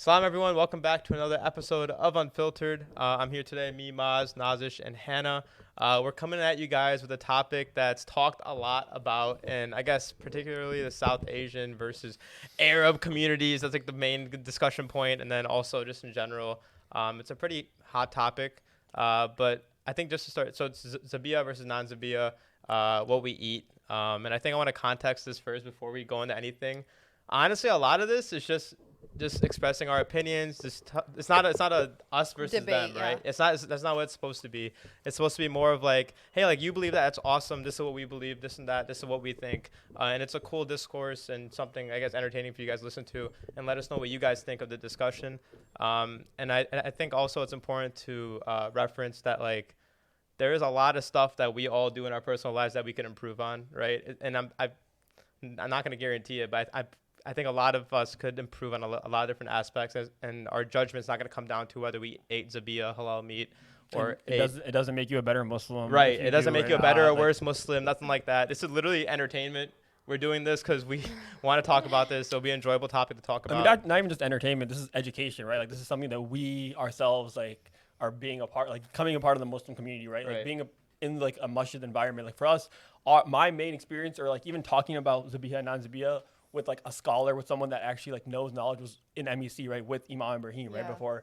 Salam everyone, welcome back to another episode of Unfiltered. I'm here today, me, Maz, Nazish, and Hannah. We're coming at you guys with a topic that's talked a lot about, and I guess particularly the South Asian versus Arab communities. That's like the main discussion point, and then also just in general, it's a pretty hot topic. But I think just to start, so it's Dhabiha versus non-Dhabiha, what we eat. And I think I want to context this first before we go into anything. Honestly, a lot of this is just expressing our opinions. It's not a us versus Debate, them, right? yeah. That's not what it's supposed to be. It's supposed to be more of like, hey, like you believe that, that's awesome. This is what we believe. This and that. This is what we think. And it's a cool discourse and something I guess entertaining for you guys to listen to and let us know what you guys think of the discussion. And I think also it's important to reference that like there is a lot of stuff that we all do in our personal lives that we can improve on, right? And I'm not going to guarantee it, but I think a lot of us could improve on a lot of different aspects, and our judgment's not going to come down to whether we ate Dhabiha, halal meat, or it doesn't make you a better Muslim. Right. It doesn't make you a better or like, worse Muslim, nothing like that. This is literally entertainment. We're doing this because we want to talk about this. It'll be an enjoyable topic to talk about. I mean, not even just entertainment. This is education, right? Like this is something that we ourselves like are being a part, like becoming a part of the Muslim community, right? Like being in like a masjid environment. Like for us, my main experience, or like even talking about Dhabiha and non-Dhabiha with like a scholar, with someone that actually like knows knowledge, was in MEC, right, with Imam Ibrahim, right, before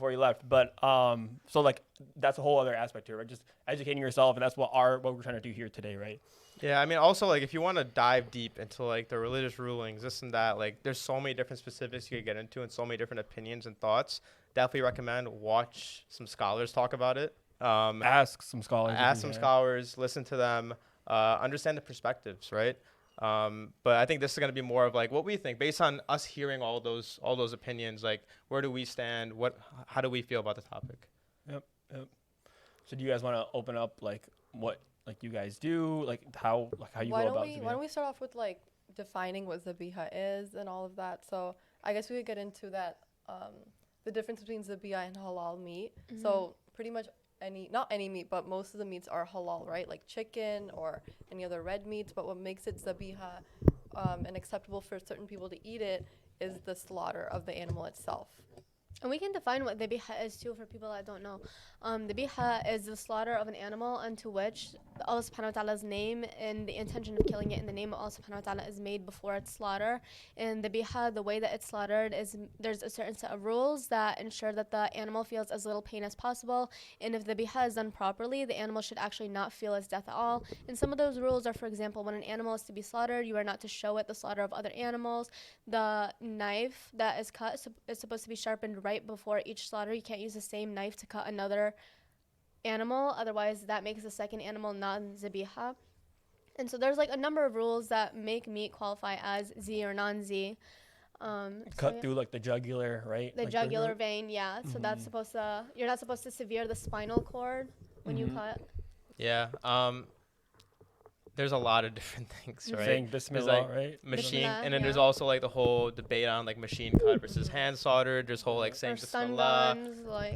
he left. But so like that's a whole other aspect here, right? Just educating yourself, and that's what we're trying to do here today, right? Yeah, I mean, also like if you want to dive deep into like the religious rulings, this and that, like there's so many different specifics you could get into and so many different opinions and thoughts. Definitely recommend watch some scholars talk about it. Ask some scholars. Scholars, listen to them, understand the perspectives, right? But I think this is going to be more of like what we think based on us hearing all those opinions. Like, where do we stand? How do we feel about the topic? Yep. So do you guys want to open up like what like you guys do, like how you go about Dhabiha? Why don't we start off with like defining what Dhabiha is and all of that? So I guess we could get into that, the difference between Dhabiha and halal meat. Mm-hmm. So pretty much not any meat, but most of the meats are halal, right? Like chicken or any other red meats. But what makes it Dhabiha and acceptable for certain people to eat it is the slaughter of the animal itself. And we can define what Dhabiha is too for people that don't know. Dhabiha is the slaughter of an animal unto which Allah subhanahu wa ta'ala's name and the intention of killing it in the name of Allah subhanahu wa ta'ala is made before its slaughter. And Dhabiha, the way that it's slaughtered is there's a certain set of rules that ensure that the animal feels as little pain as possible. And if Dhabiha is done properly, the animal should actually not feel its death at all. And some of those rules are, for example, when an animal is to be slaughtered, you are not to show it the slaughter of other animals. The knife that is cut is supposed to be sharpened right before each slaughter. You can't use the same knife to cut another animal, otherwise that makes the second animal non-Dhabiha. And so there's like a number of rules that make meat qualify as Z or non-Z. Cut through like the jugular, right? The like jugular vein, yeah. Mm-hmm. So that's you're not supposed to sever the spinal cord when you cut. Yeah. There's a lot of different things, right? Saying Bismillah, like right? Machine, Bismillah, and then there's also like the whole debate on like machine cut versus hand slaughtered. There's whole like saying Bismillah.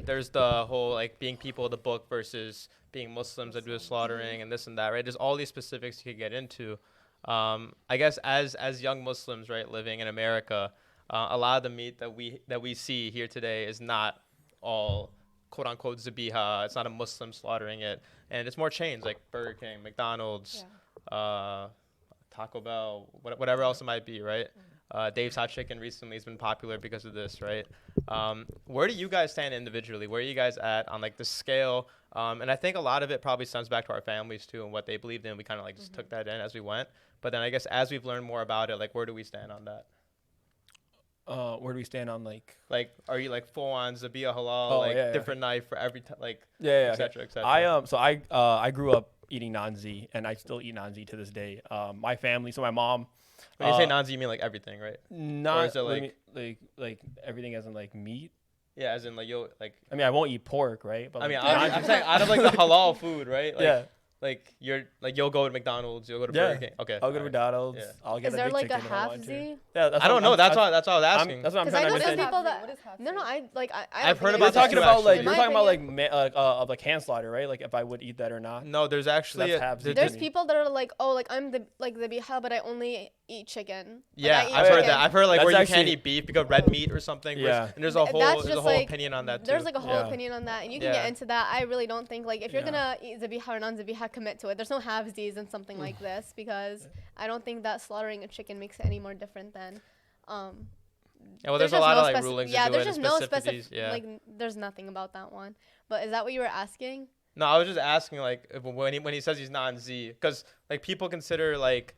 There's the whole like being people of the book versus being Muslims that do the slaughtering and this and that, right? There's all these specifics you could get into. I guess as young Muslims, right, living in America, a lot of the meat that we see here today is not all quote unquote Dhabiha. It's not a Muslim slaughtering it, and it's more chains like Burger King, McDonald's. Taco Bell, whatever else it might be, right? Dave's Hot Chicken recently has been popular because of this, right? Where do you guys stand individually? Where are you guys at on like the scale? And I think a lot of it probably stems back to our families too and what they believed in. We kind of like just took that in as we went. But then I guess as we've learned more about it, like where do we stand on that? Where do we stand on like are you like full on Dhabiha halal, different knife for every et cetera, et cetera? I grew up eating non-Z, and I still eat non-Z to this day. My family, so my mom. When you say non-Z, you mean like everything, right? Not or is it like everything as in like meat. Yeah, as in like you'll like. I mean, I won't eat pork, right? But I mean, I'm saying out of like the halal food, right? Like, Like you'll go to McDonald's, you'll go to Burger King. Okay. I'll go to McDonald's. Yeah. I'll get Is there like a half Z? Yeah, I don't know. That's what I was asking. That's what I'm trying to understand. People that I've heard about. You're talking about like hand slaughter, right? Like if I would eat that or not. No, there's actually there's people that are like, oh, like I'm the Dhabiha, but I only eat chicken. Yeah, like, I've heard that. I've heard like That's where you actually, can't eat beef because red meat or something. Yeah. And there's a whole like, opinion on that too. There's like a whole opinion on that, and you can get into that. I really don't think like if you're gonna eat zabiha or non-zabiha, commit to it. There's no halvesies in something like this, because I don't think that slaughtering a chicken makes it any more different than. Yeah, well, there's a lot of like rulings. Yeah, there's just no specific. Yeah. Like, there's nothing about that one. But is that what you were asking? No, I was just asking like when he says he's non-Z, because like people consider like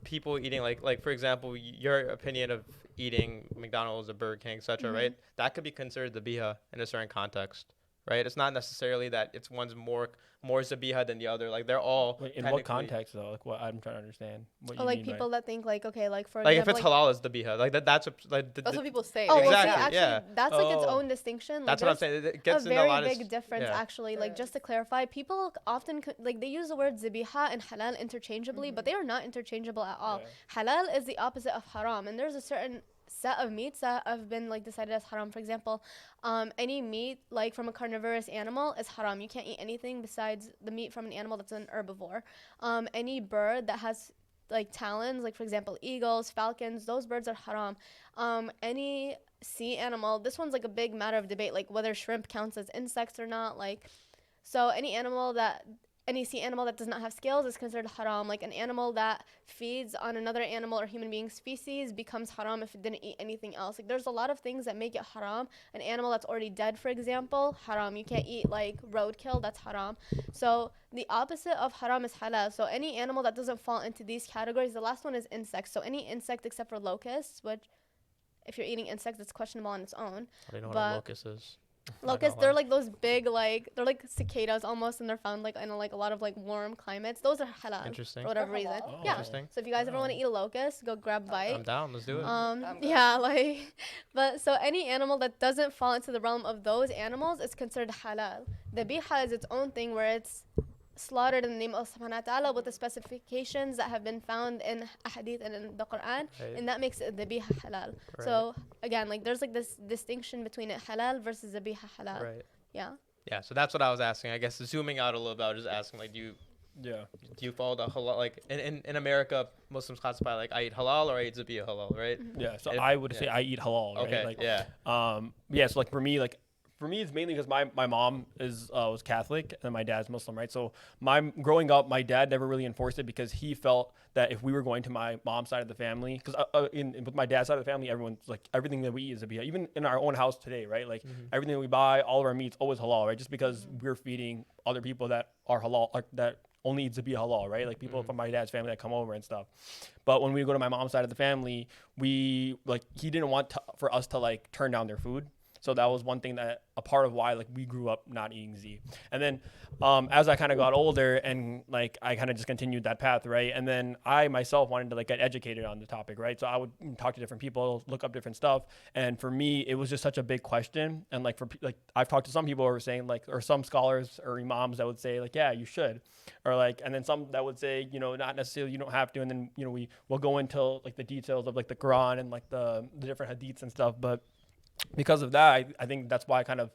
people eating like for example your opinion of eating McDonald's or Burger King, etc. Right? That could be considered dhabiha in a certain context. Right? It's not necessarily that it's one's more zabiha than the other. Like they're all. Wait, in what context though? Like what I'm trying to understand. What you like mean people that think like okay, like for like example, if it's halal, it's dhabiha. Like that's that's what people say. Oh, right? Exactly. well, see, actually, that's like its own distinction. That's like, what I'm saying. It gets a into a lot very of big difference actually. Right. Like just to clarify, people often like they use the word zabiha and halal interchangeably, but they are not interchangeable at all. Halal is the opposite of haram, and there's a certain set of meats that have been like decided as haram. For example, any meat like from a carnivorous animal is haram. You can't eat anything besides the meat from an animal that's an herbivore. Any bird that has like talons, like for example eagles, falcons, those birds are haram. Any sea animal, this one's like a big matter of debate, like whether shrimp counts as insects or not. Like, so any sea animal that does not have scales is considered haram. Like an animal that feeds on another animal or human being species becomes haram if it didn't eat anything else. Like there's a lot of things that make it haram. An animal that's already dead, for example, haram. You can't eat like roadkill, that's haram. So the opposite of haram is halal. So any animal that doesn't fall into these categories, the last one is insects. So any insect except for locusts, which if you're eating insects, it's questionable on its own. I don't know what a locust is. Locusts, they're like those big, like they're like cicadas almost, and they're found like in like a lot of like warm climates. Those are halal. Interesting. For whatever reason. Oh, yeah. interesting. So if you guys ever want to eat a locust, go grab a bite. I'm down. Let's do it. Yeah, like, but so any animal that doesn't fall into the realm of those animals is considered halal. Dhabiha is its own thing where it's slaughtered in the name of Allah subhanahu wa ta'ala with the specifications that have been found in hadith and in the Quran, and that makes it dhabiha halal. So again, like there's like this distinction between it halal versus dhabiha halal. Right. Yeah. Yeah, so that's what I was asking. I guess zooming out a little bit, I was just asking like do you follow the halal, like in America Muslims classify like I eat halal or I eat dhabiha halal, right? Yeah, so I would say I eat halal, right? Okay. Like, yeah. So like for me it's mainly because my mom was Catholic and my dad's Muslim, right? So growing up, my dad never really enforced it because he felt that if we were going to my mom's side of the family, because with my dad's side of the family, everyone's like everything that we eat is dhabiha. Even in our own house today, right? Like everything that we buy, all of our meat's always halal, right? Just because we're feeding other people that are halal, like that only eat dhabiha halal, right? Like people from my dad's family that come over and stuff. But when we go to my mom's side of the family, he didn't want for us to like turn down their food. So that was one thing that a part of why like we grew up not eating Z. And then as I kind of got older and like I kind of just continued that path, right? And then I myself wanted to like get educated on the topic, right? So I would talk to different people, look up different stuff. And for me, it was just such a big question. And like I've talked to some people who are saying like, or some scholars or imams that would say like, yeah, you should. Or like, and then some that would say, not necessarily, you don't have to. And then, we'll go into like the details of like the Quran and like the different hadiths and stuff. But because of that, I think that's why I kind of,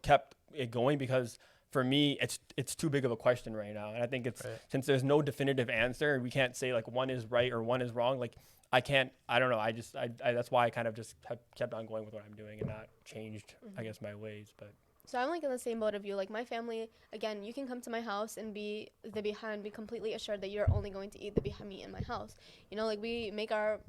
kept it going, because for me, it's too big of a question right now. And I think since there's no definitive answer, we can't say like one is right or one is wrong. Like I don't know. That's why I kind of just have kept on going with what I'm doing and not changed, I guess, my ways. But so I'm like in the same boat of you. Like my family, again, you can come to my house and be dhabiha and be completely assured that you're only going to eat dhabiha meat in my house. Like we make our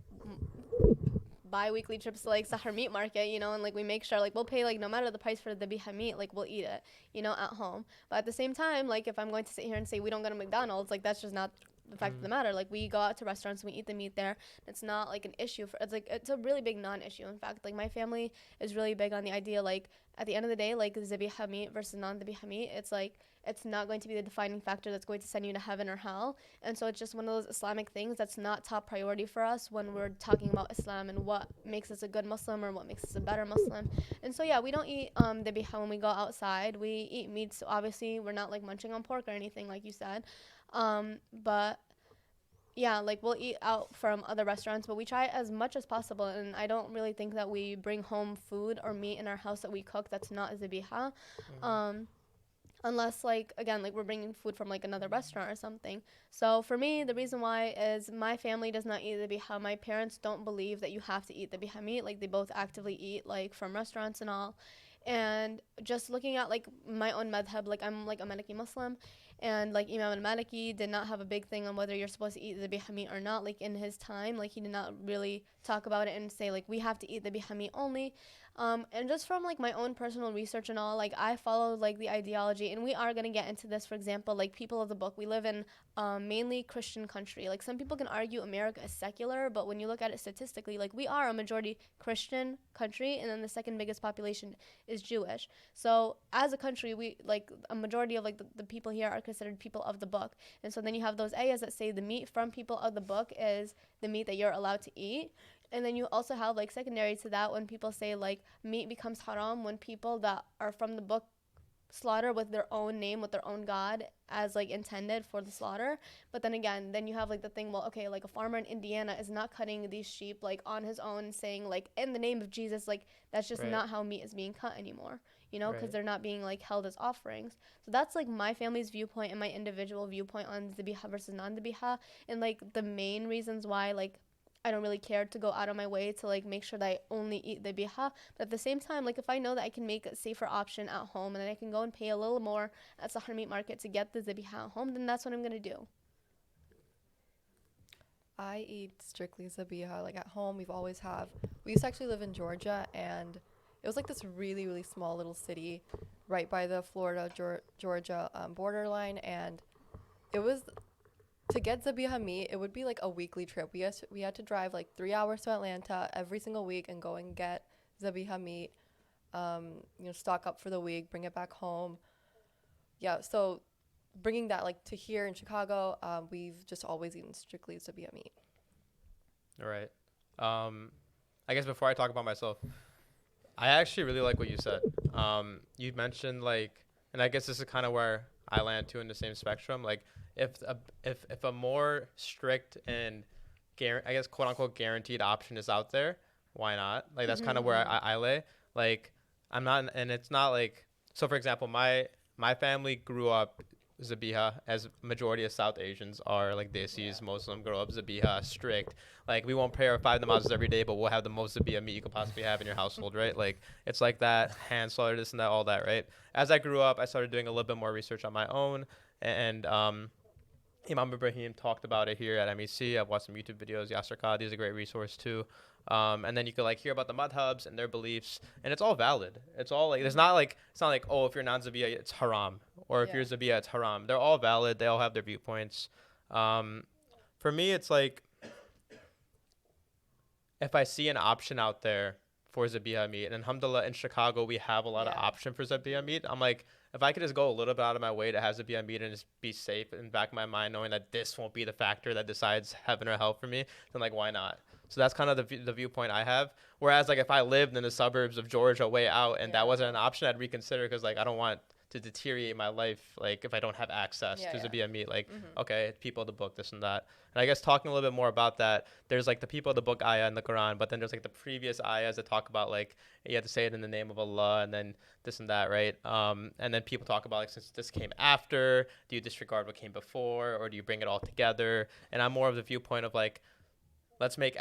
bi-weekly trips to like Sahar meat market, and like we make sure like we'll pay like no matter the price for the dhabiha meat, like we'll eat it, at home. But at the same time, like if I'm going to sit here and say we don't go to McDonald's, like that's just not the fact of the matter. Like we go out to restaurants and we eat the meat there. It's not like an issue it's a really big non-issue. In fact, like my family is really big on the idea like at the end of the day, like dhabiha meat versus non-dhabiha meat, it's like it's not going to be the defining factor that's going to send you to heaven or hell. And so it's just one of those Islamic things that's not top priority for us when we're talking about Islam and what makes us a good Muslim or what makes us a better Muslim. And so yeah, we don't eat dhabiha when we go outside. We eat meat, so obviously we're not like munching on pork or anything like you said. But yeah, like we'll eat out from other restaurants, but we try as much as possible. And I don't really think that we bring home food or meat in our house that we cook that's not dhabiha. unless like again like we're bringing food from like another restaurant or something. So for me, the reason why is my family does not eat the biha. My parents don't believe that you have to eat the biha meat. Like they both actively eat like from restaurants and all. And just looking at like my own madhab, like I'm like a Maliki Muslim, and like Imam al-Maliki did not have a big thing on whether you're supposed to eat the biha meat or not. Like in his time, like he did not really talk about it and say like we have to eat the biha meat only. And just from like my own personal research and all, like I follow like the ideology, and we are gonna get into this. For example, like people of the book, we live in mainly Christian country. Like some people can argue America is secular, but when you look at it statistically, like we are a majority Christian country, and then the second biggest population is Jewish. So as a country, we like a majority of like the people here are considered people of the book. And so then you have those ayahs that say the meat from people of the book is the meat that you're allowed to eat. And then you also have like secondary to that when people say like meat becomes haram when people that are from the book slaughter with their own name, with their own God as like intended for the slaughter. But then again, then you have like the thing, well, okay, like a farmer in Indiana is not cutting these sheep like on his own saying like in the name of Jesus, like that's just not how meat is being cut anymore, you know, because they're not being like held as offerings. So that's like my family's viewpoint and my individual viewpoint on Dhabiha versus non-Dhabiha, and like the main reasons why like I don't really care to go out of my way to like make sure that I only eat the biha. But at the same time, like if I know that I can make a safer option at home and then I can go and pay a little more at Sahar Meat Market to get the zabiha at home, then that's what I'm gonna do. I eat strictly zabiha. Like at home, we used to actually live in Georgia, and it was like this really, really small little city right by the Florida, Georgia borderline. And it was, to get zabiha meat, it would be like a weekly trip. We had to drive like 3 hours to Atlanta every single week and go and get zabiha meat, stock up for the week, bring it back home. Yeah, so bringing that like to here in Chicago, we've just always eaten strictly zabiha meat. All right. I guess before I talk about myself, I actually really like what you said. You mentioned like, and I guess this is kind of where I land too in the same spectrum. Like, if a more strict and I guess quote unquote guaranteed option is out there, why not? Like that's kind of where I lay. Like I'm not, and it's not like, so for example, my family grew up Zabiha, as majority of South Asians are, like Desis, Muslim, grow up Zabiha, strict. Like we won't pray our 5 namazes every day, but we'll have the most Zabiha meat you could possibly have in your household, right? Like it's like that, hand slaughter, this and that, all that, right? As I grew up, I started doing a little bit more research on my own, and Imam Ibrahim talked about it here at MEC. I've watched some YouTube videos. Yasser Qadi is a great resource too. And then you could like hear about the madhabs and their beliefs, and it's all valid. It's all like, it's not like oh, if you're non-Zabiya it's haram, or if you're Zabiya it's haram. They're all valid. They all have their viewpoints. For me, it's like if I see an option out there for Zabiya meat, and alhamdulillah in Chicago we have a lot of option for Zabiya meat. I'm like, if I could just go a little bit out of my way to have Zabiya meat and just be safe in the back of my mind, knowing that this won't be the factor that decides heaven or hell for me, then like why not? So that's kind of the viewpoint I have. Whereas like if I lived in the suburbs of Georgia way out and that wasn't an option, I'd reconsider, because like I don't want to deteriorate my life like if I don't have access to Zabiya meat. Like okay, people of the book, this and that. And I guess talking a little bit more about that, there's like the people of the book ayah in the Quran, but then there's like the previous ayahs that talk about like you have to say it in the name of Allah and then this and that, right? And then people talk about like, since this came after, do you disregard what came before, or do you bring it all together? And I'm more of the viewpoint of like, let's make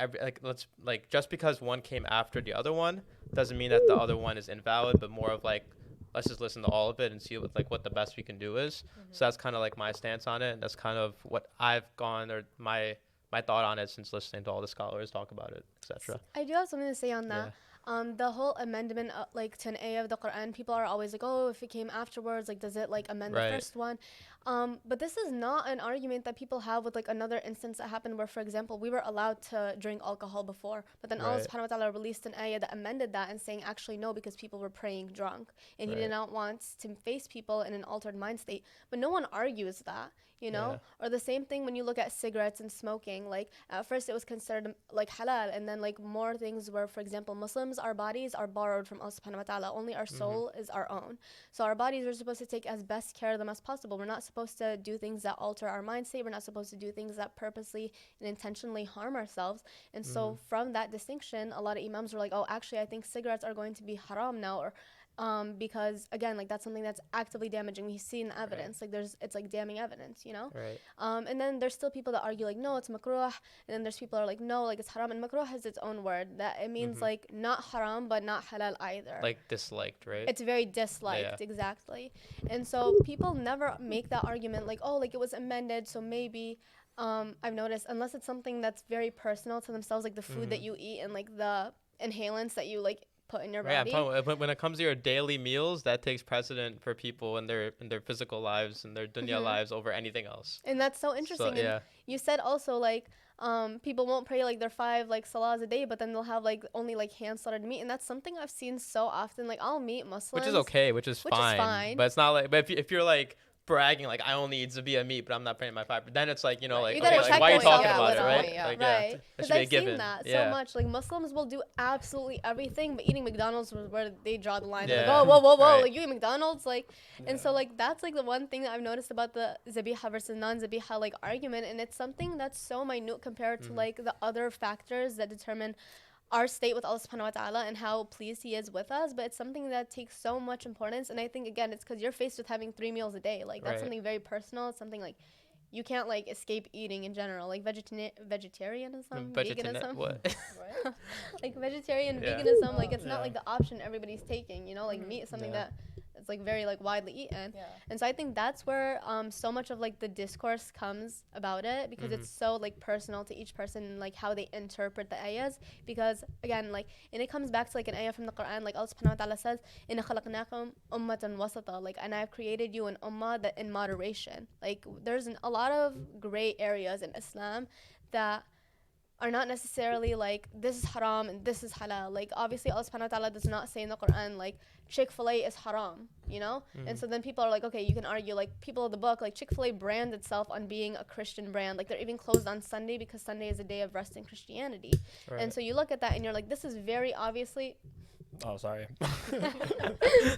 just because one came after the other one doesn't mean that the other one is invalid, but more of like, let's just listen to all of it and see what the best we can do is. So that's kind of like my stance on it, and that's kind of what I've gone, or my thought on it since listening to all the scholars talk about it, etc. I do have something to say on that. The whole amendment like to an ayah of the Quran, people are always like, oh, if it came afterwards, like does it like amend the first one? But this is not an argument that people have with like another instance that happened where, for example, we were allowed to drink alcohol before, but then Allah subhanahu wa ta'ala released an ayah that amended that and saying actually no, because people were praying drunk, and he did not want to face people in an altered mind state. But no one argues that, you know? Or the same thing when you look at cigarettes and smoking. Like at first it was considered like halal, and then like more things were, for example, Muslims, our bodies are borrowed from Allah subhanahu wa ta'ala. Only our soul is our own. So our bodies, we're supposed to take as best care of them as possible. We're not supposed to do things that alter our mind state. We're not supposed to do things that purposely and intentionally harm ourselves. And so from that distinction, a lot of imams were like, oh, actually I think cigarettes are going to be haram now, or because again, like that's something that's actively damaging. We see in the evidence, like it's like damning evidence, you know. Right. And then there's still people that argue like, no, it's makruh, and then there's people that are like, no, like it's haram. And makruh has its own word that it means like not haram but not halal either. Like disliked, right? It's very disliked, exactly. And so people never make that argument like, oh, like it was amended, so maybe. I've noticed unless it's something that's very personal to themselves, like the food that you eat and like the inhalants that you like put in your body. When it comes to your daily meals, that takes precedent for people in their physical lives and their dunya lives over anything else. And that's so interesting. And you said also like people won't pray like their 5 like salahs a day, but then they'll have like only like hand slaughtered meat, and that's something I've seen so often. Like I'll meet Muslims, which is okay, which is fine. But it's not like, but if you're like bragging like I only eat Zabiha meat, but I'm not praying my 5. Then it's like, you know, like, okay, like why are you talking about it, right? Like, right. Because I've seen that so much. Like Muslims will do absolutely everything, but eating McDonald's was where they draw the line. Like, oh, whoa, right. Like you eat McDonald's, like, and so like that's like the one thing that I've noticed about the Zabiha versus non-Zabiha like argument, and it's something that's so minute compared to like the other factors that determine our state with Allah subhanahu wa ta'ala and how pleased he is with us, but it's something that takes so much importance. And I think again it's because you're faced with having 3 meals a day, like that's something very personal. It's something like you can't like escape eating in general, like vegetarianism, veganism. What? Like vegetarian veganism, like it's not like the option everybody's taking, you know, like meat is something that it's like very like widely eaten. And so I think that's where so much of like the discourse comes about it, because it's so like personal to each person and like how they interpret the ayahs. Because again, like, and it comes back to like an ayah from the Quran, like Allah subhanahu wa ta'ala says, inna khalaqnakum ummatan wasata, like, and I've created you an ummah that in moderation. Like there's a lot of gray areas in Islam that are not necessarily like this is haram and this is halal. Like obviously Allah subhanahu wa ta'ala does not say in the Quran like Chick-fil-A is haram, you know? And so then people are like, okay, you can argue, like people of the book, like Chick-fil-A brands itself on being a Christian brand. Like they're even closed on Sunday because Sunday is a day of rest in Christianity. And so you look at that and you're like, this is very obviously... Oh, sorry.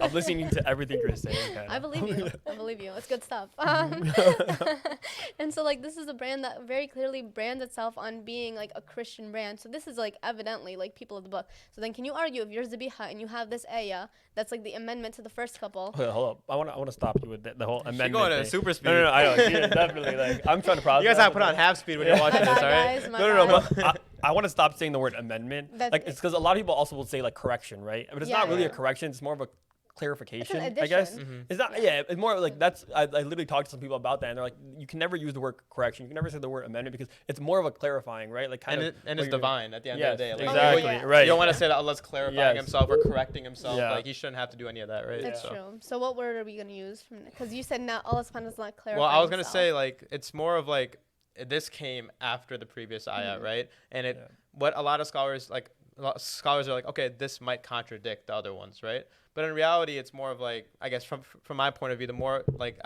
I'm listening to everything you're saying. I believe you. I believe you. It's good stuff. And so, like, this is a brand that very clearly brands itself on being, like, a Christian brand. So this is, like, evidently, like, people of the book. So then can you argue if you're Dhabiha and you have this ayah that's, like, the amendment to the first couple? Okay, hold up. I want to stop you with the whole amendment. You're going at super speed. No, I know. Yeah, definitely. Like, I'm trying to process. You guys have to put on half speed when you're watching this, all right? No. But I want to stop saying the word amendment. Like, it's because a lot of people also will say, like, correction, right? But it's not really a correction. It's more of a clarification, I guess. It's not. It's more like that's. I literally talked to some people about that, and they're like, you can never use the word correction. You can never say the word amendment because it's more of a clarifying, right? Like kind of. And it's divine at the end of the day. Like, exactly. Right. You don't want to say that Allah's clarifying himself or correcting himself. Like he shouldn't have to do any of that, right? That's true. So what word are we gonna use from? Because you said now Allah subhanahu is not clarifying. Well, I was gonna say like it's more of like this came after the previous ayah, right? And what a lot of scholars like. Scholars are like, okay, this might contradict the other ones, right? But in reality, it's more of like, I guess from my point of view, the more like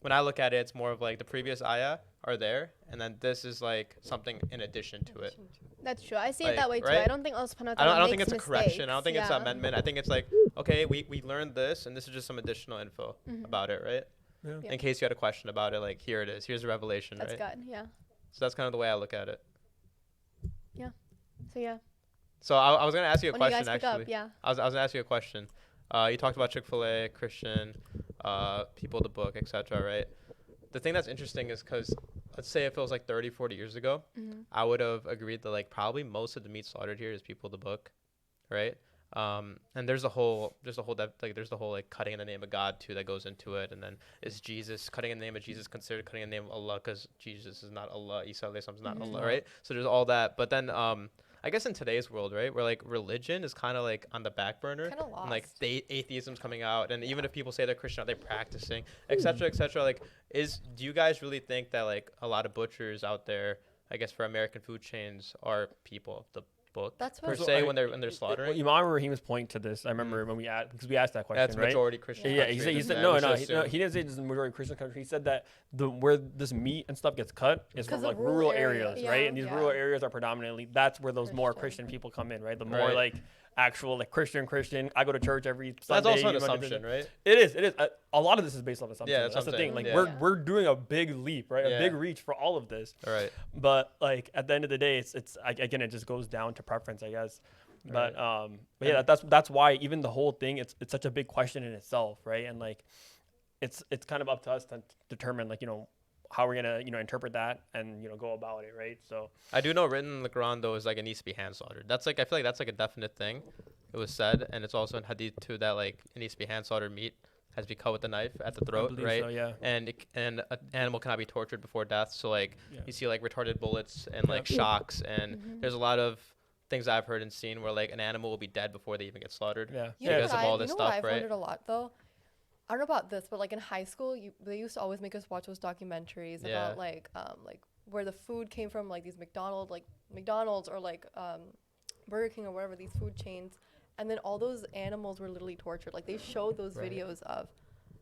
when I look at it, it's more of like the previous ayah are there, and then this is like something in addition to it. That's true. I see it that way too. I don't think Allah subhanahu wa ta'ala I don't think it's a correction. I don't think it's an amendment. I think it's like, okay, we learned this, and this is just some additional info about it, right? Yeah. In case you had a question about it, like here it is. Here's a revelation, right? That's good, yeah. So that's kind of the way I look at it. Yeah. So yeah. So I was gonna ask you a question actually. Yeah. I was gonna ask you a question. You talked about Chick-fil-A, Christian, people of the book, etc. Right? The thing that's interesting is because let's say if it was like 30, 40 years ago, I would have agreed that like probably most of the meat slaughtered here is people of the book, right? And there's the whole like cutting in the name of God too that goes into it, and then is Jesus cutting in the name of Jesus considered cutting in the name of Allah because Jesus is not Allah, Isa is not Allah, right? So there's all that, but then I guess in today's world, right, where like religion is kind of like on the back burner, kind of lost. And like atheism's coming out, and even if people say they're Christian, are they practicing, etc., etc. Like, do you guys really think that like a lot of butchers out there, I guess for American food chains, are people of the book that's per se when they're slaughtering? Imam Rahim was pointing to this. I remember when we asked that question. That's right? Majority Christian. Yeah, he said no. He didn't say this is a majority Christian country. He said that where this meat and stuff gets cut is from like rural areas, right? And these rural areas are predominantly that's where those more Christian people come in, right? The more like actual like Christian. I go to church every Sunday. That's also an assumption, right? It is. A lot of this is based on assumption. Yeah, that's the thing. Like we're doing a big leap, right? A big reach for all of this. Right. But like at the end of the day, it's again it just goes down to preference, I guess. But yeah, that's why even the whole thing, it's such a big question in itself, right? And like, it's kind of up to us to determine, like, how we're gonna interpret that and go about it, right? So I do know written in the Quran though is like it needs to be hand slaughtered. That's like, I feel like that's like a definite thing. It was said, and it's also in Hadith too, that like it needs to be hand slaughtered meat, has to be cut with a knife at the throat, right? So, yeah. And an animal cannot be tortured before death. So like you see like retarded bullets and like shocks, and there's a lot of things I've heard and seen where like an animal will be dead before they even get slaughtered. Because of all this stuff, I've right? wondered a lot though. I don't know about this, but like in high school, they used to always make us watch those documentaries about like where the food came from, like these McDonald's or like Burger King or whatever, these food chains, and then all those animals were literally tortured. Like they showed those videos of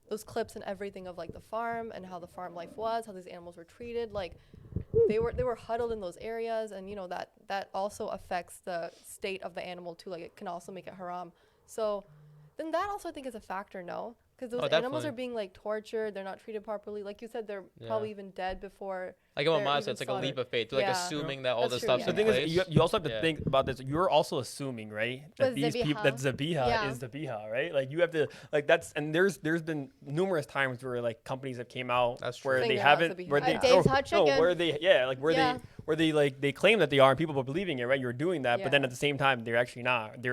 those clips and everything of like the farm and how the farm life was, how these animals were treated. Like they were huddled in those areas, and that also affects the state of the animal too. Like it can also make it haram. So then that also I think is a factor, no? Because those animals are being like tortured, they're not treated properly. Like you said, they're probably even dead before. Like in Mama said, it's like a leap of faith. They're like assuming that all this stuff's in place. The thing is, you also have to think about this. You're also assuming, right, that these people, that Dhabiha is Dhabiha, right? Like you have to, like that's, and there's been numerous times where like companies have came out where they haven't, where they they claim that they are, and people are believing it, right? You're doing that, but then at the same time, they're actually not. They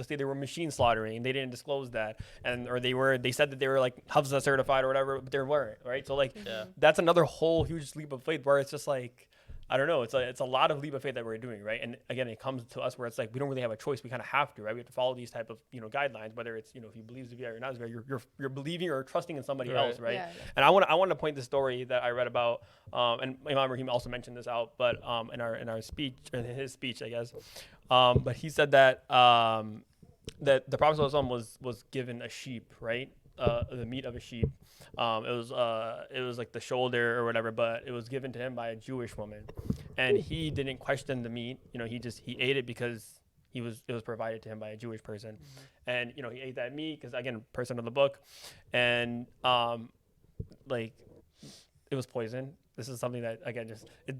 say they were machine slaughtering, they didn't disclose that, or they said that they were like Hafsa certified or whatever, but they weren't, right? So like that's another whole huge leap of faith where it's just like, I don't know, it's a lot of leap of faith that we're doing, right? And again, it comes to us where it's like we don't really have a choice. We kind of have to, right? We have to follow these type of guidelines, whether it's if you believe Zavia or not Zavia, you're believing or trusting in somebody else, right? And I want to point this story that I read about, and Imam Rahim also mentioned this out, but in our speech, in his speech, I guess, but he said that that the Prophet ﷺ was given a sheep, right? The meat of a sheep. It was like the shoulder or whatever, but it was given to him by a Jewish woman, and he didn't question the meat. He ate it because it was provided to him by a Jewish person, and he ate that meat because, again, person of the book, and like it was poison. This is something that, again,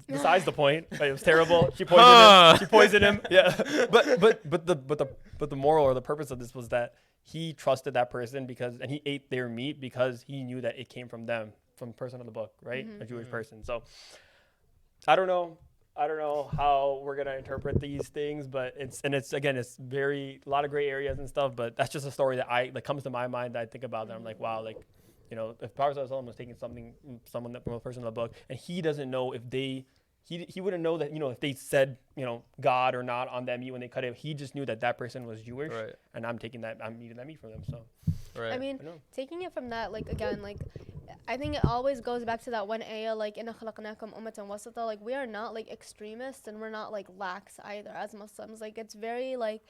besides the point. Right? It was terrible. She poisoned him. She poisoned him. Yeah, but the moral or the purpose of this was that he trusted that person and he ate their meat because he knew that it came from them, from the person of the book, right? A Jewish person. So I don't know how we're gonna interpret these things, but it's very a lot of gray areas and stuff. But that's just a story that comes to my mind that I think about. That I'm like, wow, like if Prophet ﷺ was taking someone from a person of the book, and he doesn't know if he wouldn't know that if they said God or not on that meat when they cut it. He just knew that person was Jewish, and I'm eating that meat from them. So, I mean, taking it from that, like again, like I think it always goes back to that one ayah, like inna khalaqnakum ummatan wasata. Like we are not like extremists, and we're not like lax either as Muslims. Like it's very like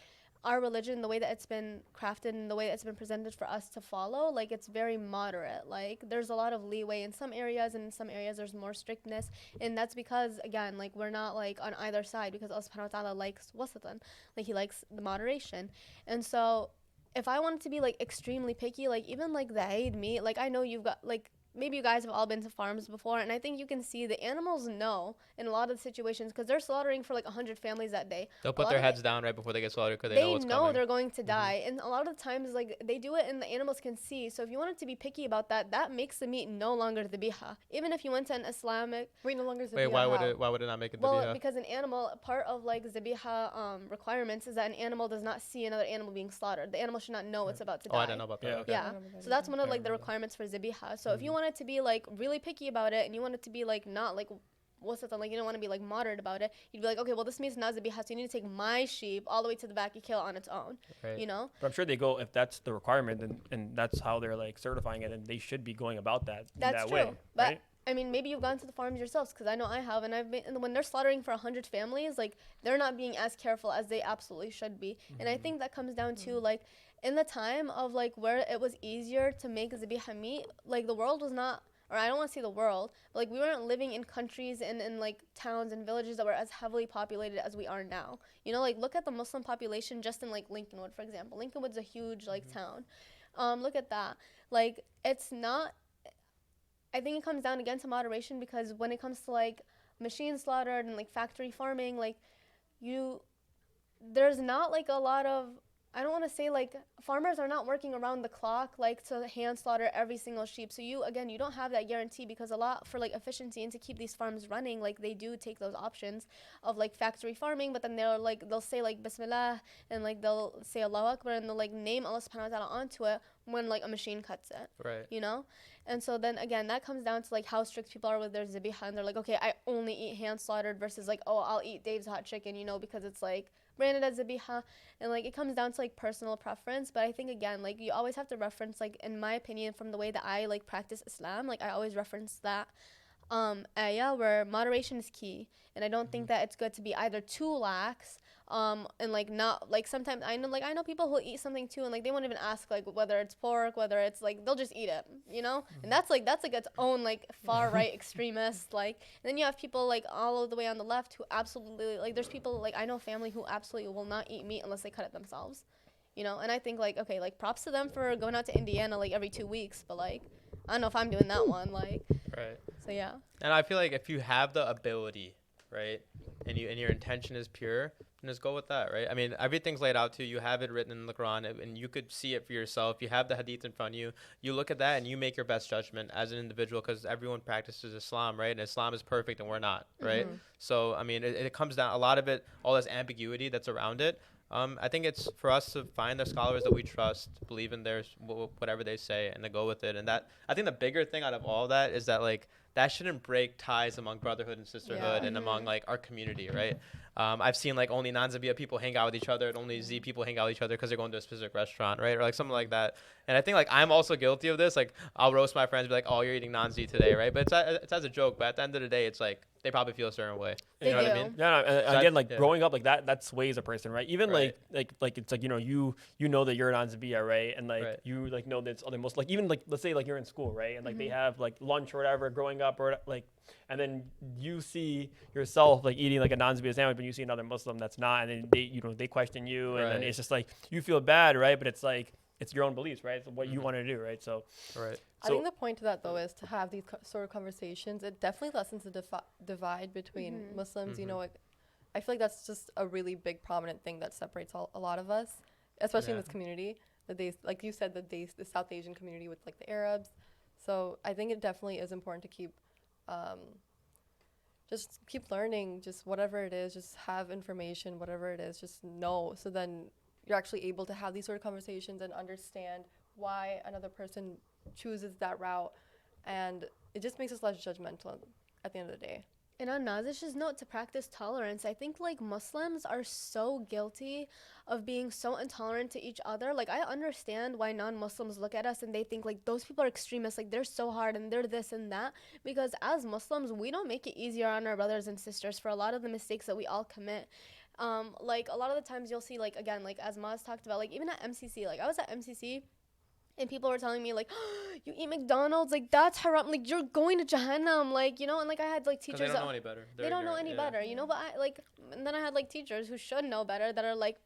our religion, the way that it's been crafted and the way that it's been presented for us to follow, like it's very moderate. Like there's a lot of leeway in some areas, and in some areas there's more strictness, and that's because again, like we're not like on either side, because Allah subhanahu wa ta'ala likes wasatan, like he likes the moderation. And so if I wanted to be like extremely picky, like even like the Eid meat, like I know you've got like maybe you guys have all been to farms before, and I think you can see the animals know in a lot of the situations, because they're slaughtering for like 100 families that day. They'll put their heads down right before they get slaughtered because they know what's coming. They know they're going to die, and a lot of the times like they do it and the animals can see. So if you wanted to be picky about that, that makes the meat no longer dhabiha. Even if you went to an Islamic, no longer dhabiha. Wait, why would it not make it dhabiha? Well, because an animal, part of like dhabiha requirements is that an animal does not see another animal being slaughtered. The animal should not know it's about to die. Oh, I didn't know about that. Okay. Yeah. So that's one of like the requirements for dhabiha. So if you wanted to be like really picky about it, and you want it to be like not like like you don't want to be like moderate about it, you'd be like, okay, well this means not dhabiha, so you need to take my sheep all the way to the back, you kill it on its own, But I'm sure they go, if that's the requirement, and that's how they're like certifying it, and they should be going about that that way. But right? I mean, maybe you've gone to the farms yourselves, because I know I have, and I've been, and when they're slaughtering for 100 families, like they're not being as careful as they absolutely should be. And I think that comes down to like in the time of like where it was easier to make dhabiha meat, like the world was not, or I don't want to say the world, but like we weren't living in countries and in like towns and villages that were as heavily populated as we are now. Like look at the Muslim population just in like Lincolnwood, for example. Lincolnwood's a huge like town. Look at that. Like it's not, I think it comes down again to moderation, because when it comes to like machine slaughtered and like factory farming, like there's not like a lot of, I don't want to say like farmers are not working around the clock like to hand slaughter every single sheep. So you don't have that guarantee, because a lot for like efficiency and to keep these farms running, like they do take those options of like factory farming, but then they'll say like Bismillah, and like they'll say Allahu Akbar, and they'll like name Allah subhanahu wa ta'ala onto it when like a machine cuts it. Right. You know? And so then again, that comes down to like how strict people are with their Dhabiha, and they're like, okay, I only eat hand slaughtered, versus like, oh, I'll eat Dave's hot chicken, you know, because it's like branded as Dhabiha. And like it comes down to like personal preference. But I think again, like you always have to reference, like in my opinion, from the way that I like practice Islam, like I always reference that ayah where moderation is key. And I don't think that it's good to be either too lax and like not like, sometimes I know people who eat something too and like they won't even ask like whether it's pork, whether it's like, they'll just eat it, you know. And that's like its own like far right extremist, like. And then you have people like all the way on the left who absolutely, like, there's people like I know family who absolutely will not eat meat unless they cut it themselves, you know. And I think like, okay, like props to them for going out to Indiana like every 2 weeks, but like I don't know if I'm doing that one, like. Right. So yeah. And I feel like if you have the ability, right, and your intention is pure, then just go with that, right? I mean, everything's laid out to you. You have it written in the Quran, and you could see it for yourself. You have the hadith in front of you. You look at that, and you make your best judgment as an individual, because everyone practices Islam, right? And Islam is perfect, and we're not, right? So, I mean, it comes down, a lot of it, all this ambiguity that's around it. I think it's for us to find the scholars that we trust, believe in their whatever they say, and to go with it. And that, I think the bigger thing out of all that is that like that shouldn't break ties among brotherhood and sisterhood and among like our community, right? I've seen like only non-Zabiya people hang out with each other, and only Z people hang out with each other because they're going to a specific restaurant, right? Or like something like that. And I think like I'm also guilty of this. Like I'll roast my friends, be like, "Oh, you're eating non-Z today, right?" But it's as a joke. But at the end of the day, it's like they probably feel a certain way. They You know do. what I mean? Yeah, and So again, like growing up like that sways a person, right? Even Right. like it's like, you know, you know that you're an Zabiya, right? And like Right. you like know that it's other most, like even like let's say like you're in school, right? And like they have like lunch or whatever growing up, or like, and then you see yourself like eating like a non-Zabiya sandwich, but you see another Muslim that's not, and then they question you, and then Right. it's just like you feel bad, right? But it's like it's your own beliefs, right? It's what you want to do, right? So Right. I think the point to that, though, is to have these sort of conversations. It definitely lessens the divide between Muslims. You know, I feel like that's just a really big, prominent thing that separates a lot of us, especially in this community. Like you said, the South Asian community with like the Arabs. So I think it definitely is important to keep, just keep learning, just whatever it is, just have information, whatever it is, just know. So then you're actually able to have these sort of conversations and understand why another person chooses that route, and it just makes us less judgmental at the end of the day. And on Nazish's note, to practice tolerance, I think like Muslims are so guilty of being so intolerant to each other. Like I understand why non-Muslims look at us and they think like those people are extremists, like they're so hard and they're this and that, because as Muslims we don't make it easier on our brothers and sisters for a lot of the mistakes that we all commit. Like a lot of the times you'll see, like again, like as Maz talked about, like even at MCC, like I was at MCC and people were telling me like, oh, you eat McDonald's, like that's haram, like you're going to Jahannam, like, you know. And like I had like teachers They don't that know any better. they don't know any better, you know. But I like, and then I had like teachers who should know better that are like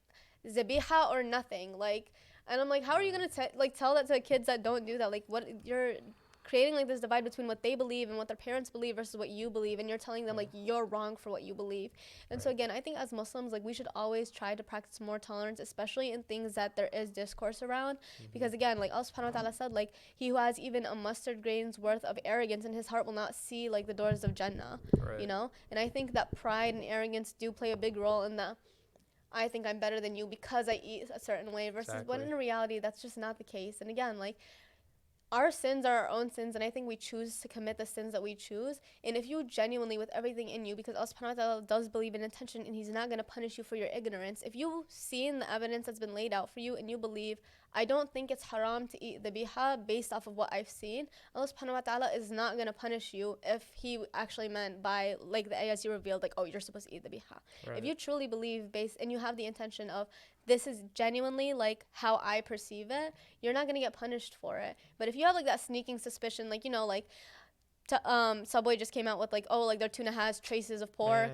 Dhabiha or nothing, like. And I'm like, how are you gonna tell that to kids that don't do that? Like, what, you're creating like this divide between what they believe and what their parents believe versus what you believe, and you're telling them like you're wrong for what you believe. And so again, I think as Muslims, like we should always try to practice more tolerance, especially in things that there is discourse around, because again, like Allah subhanahu wa ta'ala said, like he who has even a mustard grain's worth of arrogance in his heart will not see like the doors of Jannah. You know. And I think that pride and arrogance do play a big role in that. I think I'm better than you because I eat a certain way, versus when in reality that's just not the case. And again, like our sins are our own sins, and I think we choose to commit the sins that we choose. And if you genuinely, with everything in you, because Allah subhanahu wa ta'ala does believe in intention and he's not going to punish you for your ignorance, if you've seen the evidence that's been laid out for you and you believe, I don't think it's haram to eat dhabiha based off of what I've seen, Allah subhanahu wa ta'ala is not going to punish you if he actually meant by like the ayahs you revealed, like, oh, you're supposed to eat dhabiha. If you truly believe based and you have the intention of this is genuinely like how I perceive it, you're not going to get punished for it. But if you have like that sneaking suspicion, like, you know, like Subway just came out with like, oh, like their tuna has traces of pork.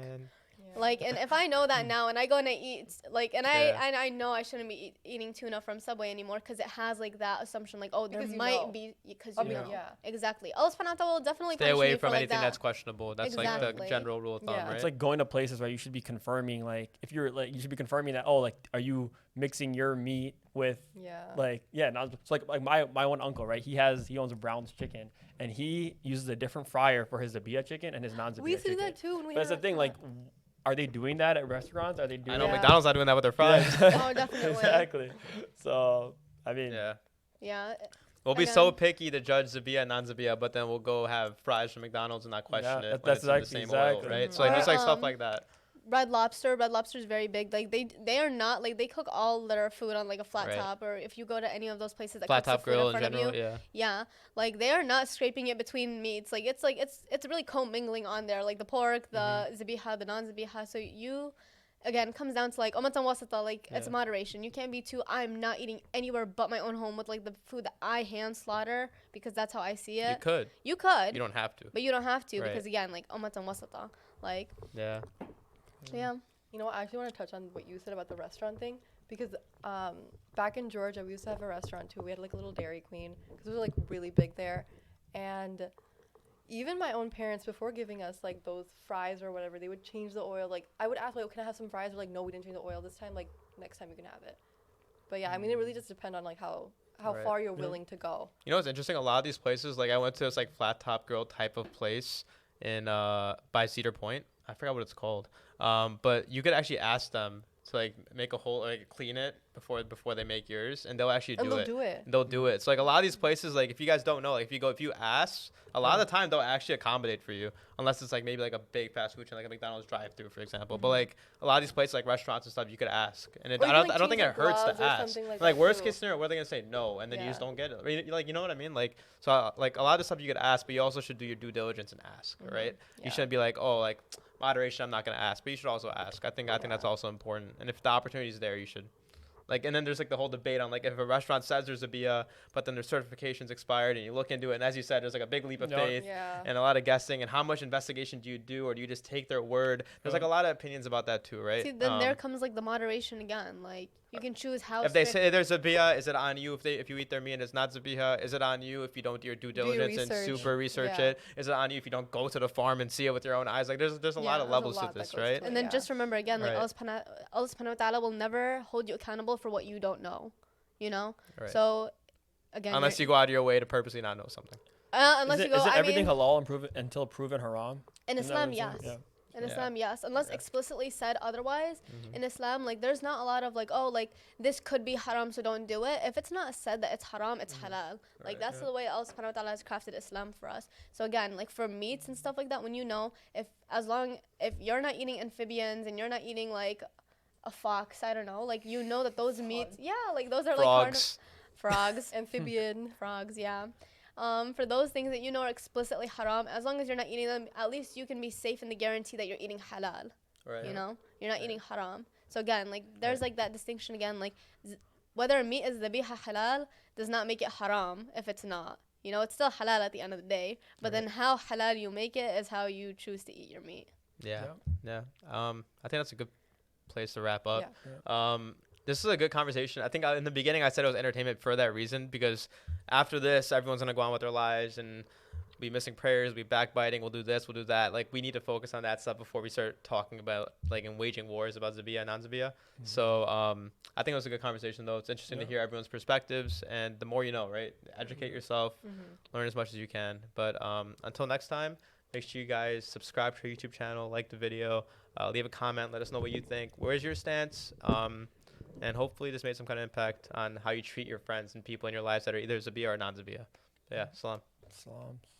Like, and if I know that now, and I go and I eat, like, and I know I shouldn't be eating tuna from Subway anymore because it has like that assumption, like, oh, there might be because you know. Exactly. Allah subhanahu wa ta'ala will definitely stay away from like anything that's questionable. That's like the general rule of thumb, right? It's like going to places where you should be confirming, like, if you're like, you should be confirming that, oh, like, are you mixing your meat with so like my one uncle, right? He owns a Brown's Chicken, and he uses a different fryer for his Dhabiha chicken and his non-Dhabiha chicken. We see that too. But that's the thing, like, are they doing that at restaurants? Are they doing? I know McDonald's not doing that with their fries. Oh, definitely. Exactly. So I mean, yeah. We'll be so picky to judge Dhabiha and non-Dhabiha, but then we'll go have fries from McDonald's and not question it. That's in the same oil, right? So like, just like stuff like that. Red Lobster is very big. Like they are not like, they cook all their food on like a flat top, or if you go to any of those places that flat top grill in general, like they are not scraping it between meats. Like it's really commingling on there, like the pork, the Dhabiha, the non-Dhabiha. So you, again, comes down to like umatan wasata, like it's moderation. You can't be too, I'm not eating anywhere but my own home with like the food that I hand slaughter, because that's how I see it. You could. You don't have to. But you don't have to, because again, like umatan wasata, like. Yeah. Yeah. You know what? I actually want to touch on what you said about the restaurant thing, because back in Georgia, we used to have a restaurant too. We had like a little Dairy Queen, because it was like really big there. And even my own parents, before giving us like those fries or whatever, they would change the oil. Like I would ask, like, oh, can I have some fries? Or like, no, we didn't change the oil this time. Like next time you can have it. But yeah, I mean, it really just depends on like how far you're willing to go. You know what's interesting? A lot of these places, like I went to this like flat top grill type of place in by Cedar Point. I forgot what it's called. But you could actually ask them to like make a whole, like clean it before they make yours, and they'll actually do it. They'll do it. So like a lot of these places, like if you guys don't know, like if you ask, a lot of the time they'll actually accommodate for you, unless it's like maybe like a big fast food chain, like a McDonald's drive-through, for example. But like a lot of these places, like restaurants and stuff, you could ask, and I don't think it hurts to ask. Like worst case scenario, what are they gonna say? No, and then you just don't get it. I mean, like, you know what I mean? Like, so like a lot of the stuff you could ask, but you also should do your due diligence and ask, right? You shouldn't be like, oh, like moderation, I'm not gonna ask, but you should also ask. I think that's also important, and if the opportunity is there, you should. Like, and then there's like the whole debate on like if a restaurant says there's a BIA, but then their certification's expired, and you look into it, and as you said, there's like a big leap of faith and a lot of guessing, and how much investigation do you do, or do you just take their word? There's like a lot of opinions about that too, right? See, then there comes like the moderation again. Like you can choose how. If they say there's a BIA, is it on you if you eat their meat and it's not Dhabiha? Is it on you if you don't do your due diligence and super research it? Is it on you if you don't go to the farm and see it with your own eyes? Like there's a lot of levels to this, right? And then just remember again, like Allah subhanahu wa ta'ala will never hold you accountable for what you don't know. You know, so again, unless you go out of your way to purposely not know something. Unless you go, is it everything halal until proven haram? In Islam, yes. In Islam, yes. Unless explicitly said otherwise, in Islam, like there's not a lot of like, oh, like this could be haram, so don't do it. If it's not said that it's haram, it's halal. Like that's the way Allah subhanahu wa ta'ala has crafted Islam for us. So again, like for meats and stuff like that, when you know, if you're not eating amphibians and you're not eating like a fox, I don't know, like you know that those meats, like those are frogs. Like frogs, amphibian frogs, for those things that you know are explicitly haram, as long as you're not eating them, at least you can be safe in the guarantee that you're eating halal. You know, you're not eating haram. So again, like there's like that distinction again, like whether meat is dhabiha halal does not make it haram if it's not. You know, it's still halal at the end of the day, but then how halal you make it is how you choose to eat your meat. I think that's a good place to wrap up. This is a good conversation. I think in the beginning I said it was entertainment for that reason, because after this everyone's gonna go on with their lives and be missing prayers, be backbiting, we'll do this, we'll do that. Like we need to focus on that stuff before we start talking about like and waging wars about Dhabiha and non-Dhabiha. So I think it was a good conversation though. It's interesting to hear everyone's perspectives, and the more you know, right? Educate yourself, learn as much as you can. But until next time, make sure you guys subscribe to our YouTube channel, like the video, leave a comment, let us know what you think. Where's your stance? And hopefully this made some kind of impact on how you treat your friends and people in your lives that are either Dhabiha or non-Dhabiha. Yeah, salam.